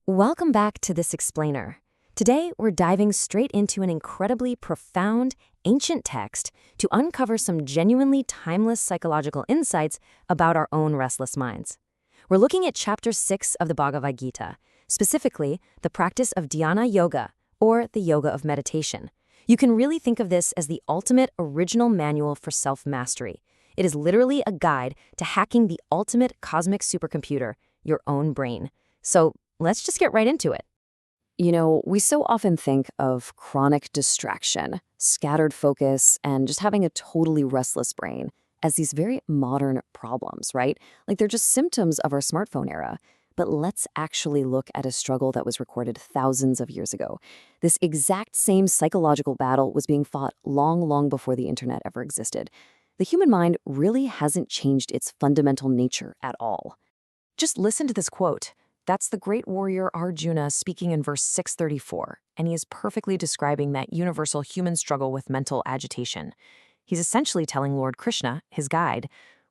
Welcome back to this explainer. Today, we're diving straight into an incredibly profound, ancient text to uncover some genuinely timeless psychological insights about our own restless minds. We're looking at chapter 6 of the Bhagavad Gita, specifically the practice of Dhyana yoga, or the yoga of meditation. You can really think of this as the ultimate original manual for self-mastery. It is literally a guide to hacking the ultimate cosmic supercomputer, your own brain. So, let's just get right into it. You know, we so often think of chronic distraction, scattered focus, and just having a totally restless brain as these very modern problems, right? Like they're just symptoms of our smartphone era. But let's actually look at a struggle that was recorded thousands of years ago. This exact same psychological battle was being fought long before the internet ever existed. The human mind really hasn't changed its fundamental nature at all. Just listen to this quote. That's the great warrior Arjuna speaking in verse 634, and he is perfectly describing that universal human struggle with mental agitation. He's essentially telling Lord Krishna, his guide,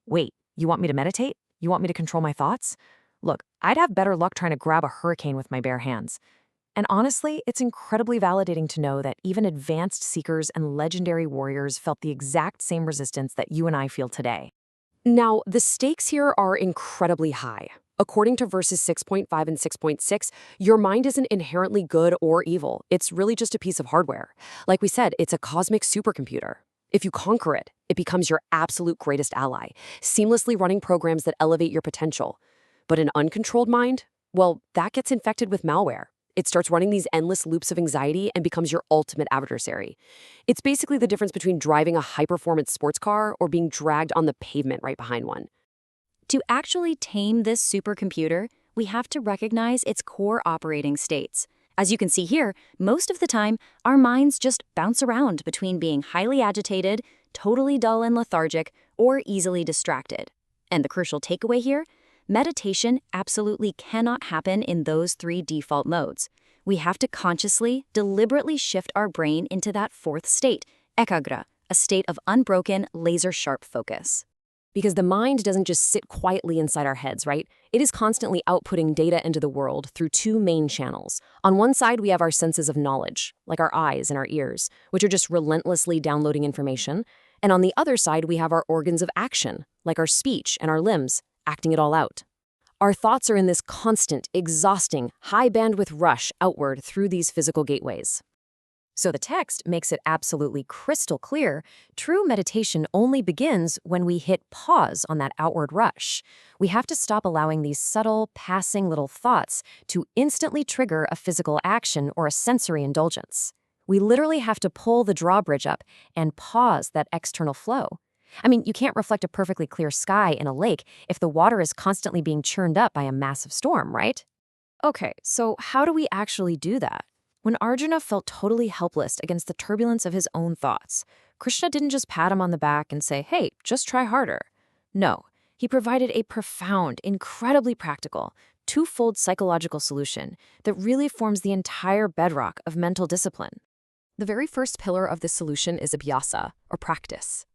wait, you want me to meditate? You want me to control my thoughts? Look, I'd have better luck trying to grab a hurricane with my bare hands. And honestly, it's incredibly validating to know that even advanced seekers and legendary warriors felt the exact same resistance that you and I feel today. Now, the stakes here are incredibly high. According to verses 6.5 and 6.6, your mind isn't inherently good or evil. It's really just a piece of hardware. Like we said, it's a cosmic supercomputer. If you conquer it, it becomes your absolute greatest ally, seamlessly running programs that elevate your potential. But an uncontrolled mind, well, that gets infected with malware. It starts running these endless loops of anxiety and becomes your ultimate adversary. It's basically the difference between driving a high-performance sports car or being dragged on the pavement right behind one. To actually tame this supercomputer, we have to recognize its core operating states. As you can see here, most of the time, our minds just bounce around between being highly agitated, totally dull and lethargic, or easily distracted. And the crucial takeaway here? Meditation absolutely cannot happen in those three default modes. We have to consciously, deliberately shift our brain into that fourth state, ekagra, a state of unbroken, laser-sharp focus. Because the mind doesn't just sit quietly inside our heads, right? It is constantly outputting data into the world through two main channels. On one side, we have our senses of knowledge, like our eyes and our ears, which are just relentlessly downloading information. And on the other side, we have our organs of action, like our speech and our limbs, acting it all out. Our thoughts are in this constant, exhausting, high-bandwidth rush outward through these physical gateways. So the text makes it absolutely crystal clear, true meditation only begins when we hit pause on that outward rush. We have to stop allowing these subtle, passing little thoughts to instantly trigger a physical action or a sensory indulgence. We literally have to pull the drawbridge up and pause that external flow. I mean, you can't reflect a perfectly clear sky in a lake if the water is constantly being churned up by a massive storm, right? Okay, so how do we actually do that? When Arjuna felt totally helpless against the turbulence of his own thoughts, Krishna didn't just pat him on the back and say, hey, just try harder. No, he provided a profound, incredibly practical, twofold psychological solution that really forms the entire bedrock of mental discipline. The very first pillar of this solution is abhyasa, or practice.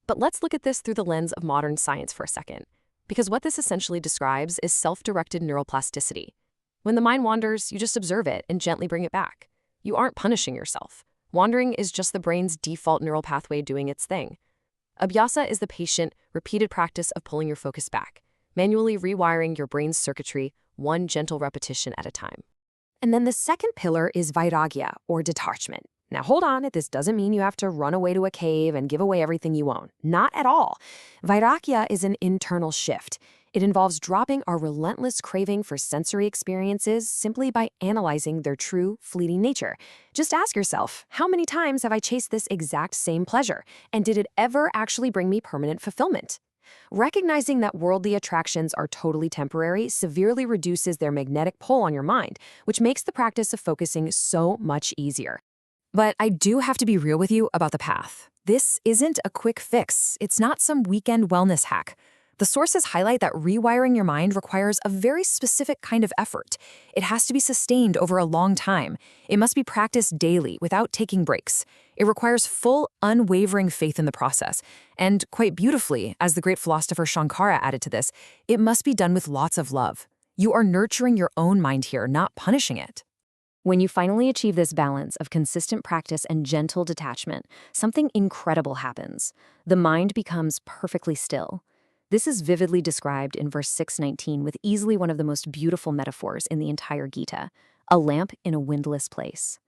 But let's look at this through the lens of modern science for a second, because what this essentially describes is self-directed neuroplasticity. When the mind wanders, you just observe it and gently bring it back. You aren't punishing yourself. Wandering is just the brain's default neural pathway doing its thing. Abhyasa is the patient, repeated practice of pulling your focus back, manually rewiring your brain's circuitry one gentle repetition at a time. And then the second pillar is vairagya, or detachment. Now hold on, this doesn't mean you have to run away to a cave and give away everything you own. Not at all. Vairagya is an internal shift. It involves dropping our relentless craving for sensory experiences simply by analyzing their true, fleeting nature. Just ask yourself, how many times have I chased this exact same pleasure? And did it ever actually bring me permanent fulfillment? Recognizing that worldly attractions are totally temporary severely reduces their magnetic pull on your mind, which makes the practice of focusing so much easier. But I do have to be real with you about the path. This isn't a quick fix. It's not some weekend wellness hack. The sources highlight that rewiring your mind requires a very specific kind of effort. It has to be sustained over a long time. It must be practiced daily without taking breaks. It requires full, unwavering faith in the process. And quite beautifully, as the great philosopher Shankara added to this, it must be done with lots of love. You are nurturing your own mind here, not punishing it. When you finally achieve this balance of consistent practice and gentle detachment, something incredible happens. The mind becomes perfectly still. This is vividly described in verse 619 with easily one of the most beautiful metaphors in the entire Gita, a lamp in a windless place.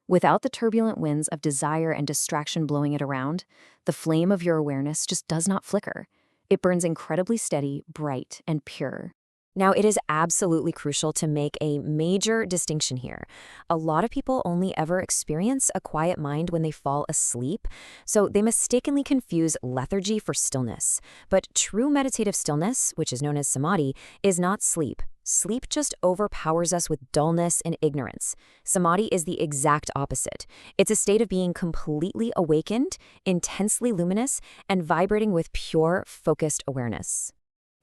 Without the turbulent winds of desire and distraction blowing it around, the flame of your awareness just does not flicker. It burns incredibly steady, bright, and pure. Now, it is absolutely crucial to make a major distinction here. A lot of people only ever experience a quiet mind when they fall asleep, so they mistakenly confuse lethargy for stillness. But true meditative stillness, which is known as samadhi, is not sleep. Sleep just overpowers us with dullness and ignorance. Samadhi is the exact opposite. It's a state of being completely awakened, intensely luminous, and vibrating with pure, focused awareness.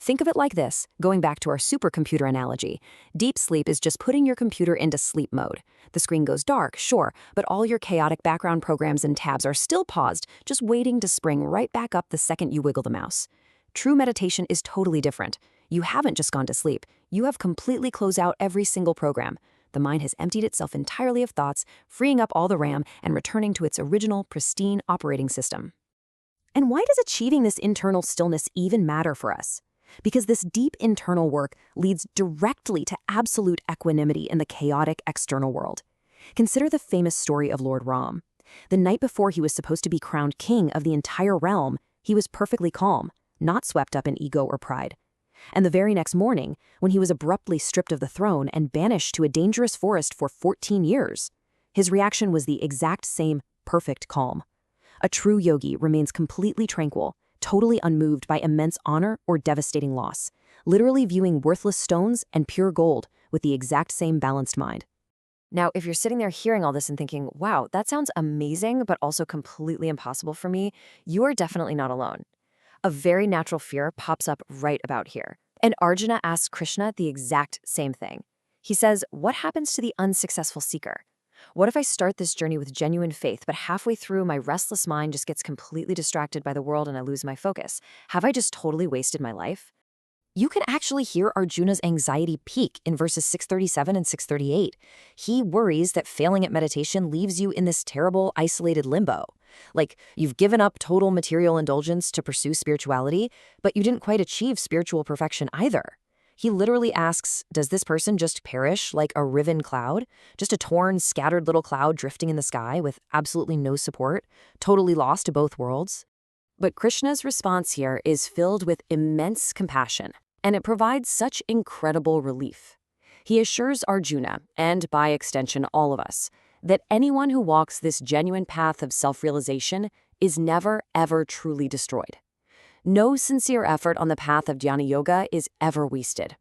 Think of it like this, going back to our supercomputer analogy. Deep sleep is just putting your computer into sleep mode. The screen goes dark, sure, but all your chaotic background programs and tabs are still paused, just waiting to spring right back up the second you wiggle the mouse. True meditation is totally different. You haven't just gone to sleep. You have completely closed out every single program. The mind has emptied itself entirely of thoughts, freeing up all the RAM and returning to its original, pristine operating system. And why does achieving this internal stillness even matter for us? Because this deep internal work leads directly to absolute equanimity in the chaotic external world. Consider the famous story of Lord Ram. The night before he was supposed to be crowned king of the entire realm, he was perfectly calm, not swept up in ego or pride. And the very next morning, when he was abruptly stripped of the throne and banished to a dangerous forest for 14 years, his reaction was the exact same perfect calm. A true yogi remains completely tranquil, totally unmoved by immense honor or devastating loss, literally viewing worthless stones and pure gold with the exact same balanced mind. Now, if you're sitting there hearing all this and thinking, wow, that sounds amazing, but also completely impossible for me, you are definitely not alone. A very natural fear pops up right about here. And Arjuna asks Krishna the exact same thing. He says, what happens to the unsuccessful seeker? What if I start this journey with genuine faith, but halfway through my restless mind just gets completely distracted by the world and I lose my focus? Have I just totally wasted my life? You can actually hear Arjuna's anxiety peak in verses 637 and 638. He worries that failing at meditation leaves you in this terrible, isolated limbo. Like, you've given up total material indulgence to pursue spirituality, but you didn't quite achieve spiritual perfection either. He literally asks, does this person just perish like a riven cloud? Just a torn, scattered little cloud drifting in the sky with absolutely no support, totally lost to both worlds? But Krishna's response here is filled with immense compassion, and it provides such incredible relief. He assures Arjuna, and by extension all of us, that anyone who walks this genuine path of self-realization is never, ever truly destroyed. No sincere effort on the path of Dhyana yoga is ever wasted.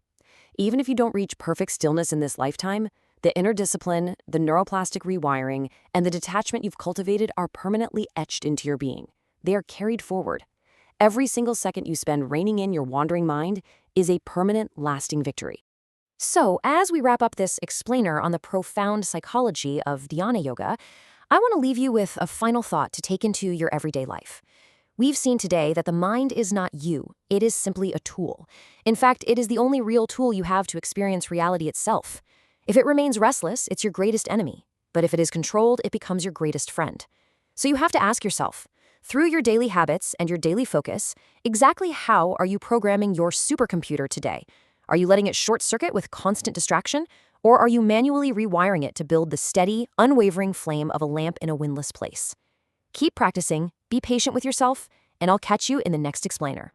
Even if you don't reach perfect stillness in this lifetime, the inner discipline, the neuroplastic rewiring, and the detachment you've cultivated are permanently etched into your being. They are carried forward. Every single second you spend reining in your wandering mind is a permanent, lasting victory. So, as we wrap up this explainer on the profound psychology of Dhyana yoga, I want to leave you with a final thought to take into your everyday life. We've seen today that the mind is not you. It is simply a tool. In fact, it is the only real tool you have to experience reality itself. If it remains restless, it's your greatest enemy. But if it is controlled, it becomes your greatest friend. So you have to ask yourself, through your daily habits and your daily focus, exactly how are you programming your supercomputer today? Are you letting it short-circuit with constant distraction? Or are you manually rewiring it to build the steady, unwavering flame of a lamp in a windless place? Keep practicing, be patient with yourself, and I'll catch you in the next explainer.